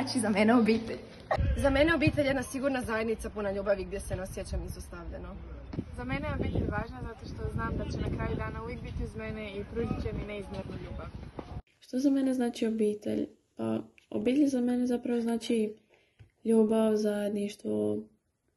znači za mene obitelj? Za mene obitelj je jedna sigurna zajednica puna ljubavi gdje se ne osjećam izostavljeno. Za mene je obitelj važna zato što znam da će na kraju dana uvijek biti uz mene i pružit će mi neizmjernu ljubav. Što za mene znači obitelj? Pa obitelj za mene zapravo znači ljubav, zajedništvo,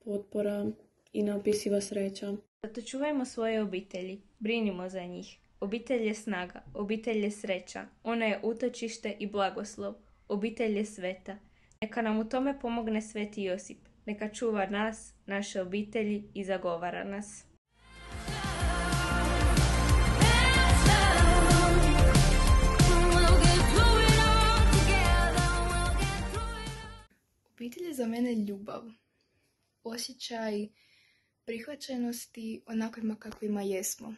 potpora i neopisiva sreća. Zato čuvajmo svoje obitelji, brinimo za njih. Obitelj je snaga, obitelj je sreća, ona je utočište i blagoslov, obitelj je sveta. Neka nam u tome pomogne Sveti Josip, neka čuva nas, naše obitelji i zagovara nas. Obitelj je za mene ljubav, osjećaj prihvaćenosti onakvima kakvima jesmo,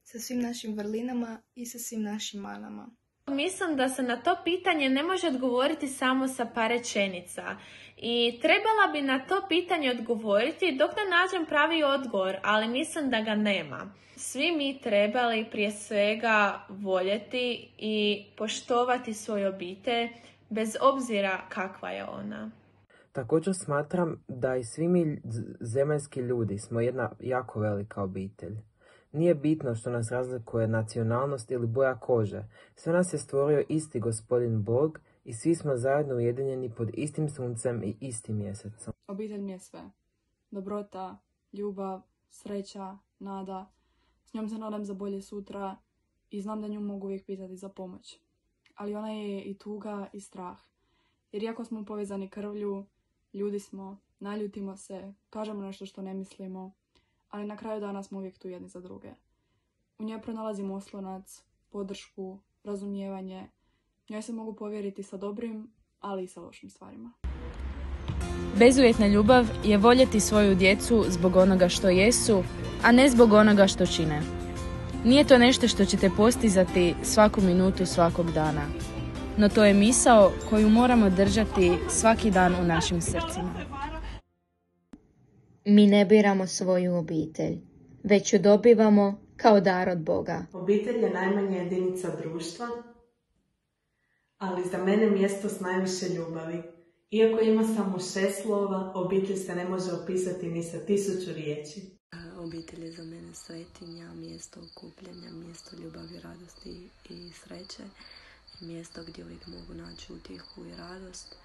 sa svim našim vrlinama i sa svim našim manama. Mislim da se na to pitanje ne može odgovoriti samo sa par rečenica i trebala bi na to pitanje odgovoriti dok ne nađem pravi odgovor, ali mislim da ga nema. Svi mi trebali prije svega voljeti i poštovati svoju obitelj bez obzira kakva je ona. Također smatram da i svi mi zemaljski ljudi smo jedna jako velika obitelj. Nije bitno što nas razlikuje nacionalnost ili boja kože. Sve nas je stvorio isti Gospodin Bog i svi smo zajedno ujedinjeni pod istim suncem i istim mjesecom. Obitelj mi je sve. Dobrota, ljubav, sreća, nada. S njom se nadam za bolje sutra i znam da nju mogu uvijek pitati za pomoć. Ali ona je i tuga i strah. Jer iako smo povezani krvlju, ljudi smo, naljutimo se, kažemo nešto što ne mislimo, ali na kraju dana smo uvijek tu jedni za druge. U njoj pronalazimo oslonac, podršku, razumijevanje. Njoj se mogu povjeriti sa dobrim, ali i sa lošim stvarima. Bezuvjetna ljubav je voljeti svoju djecu zbog onoga što jesu, a ne zbog onoga što čine. Nije to nešto što ćete postizati svaku minutu svakog dana, no to je misao koju moramo držati svaki dan u našim srcima. Mi ne biramo svoju obitelj, već ju dobivamo kao dar od Boga. Obitelj je najmanja jedinica društva, ali za mene mjesto s najviše ljubavi. Iako ima samo 6 slova, obitelj se ne može opisati ni sa 1000 riječi. Obitelj je za mene svetinja, mjesto okupljanja, mjesto ljubavi, radosti i sreće. Mjesto gdje uvijek mogu naći utjehu i radost.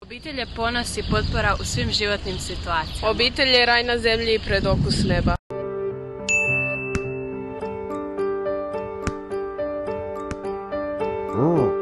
Obitelj je ponos i potpora u svim životnim situacijama. Obitelj je raj na zemlji i predokus neba. Oh.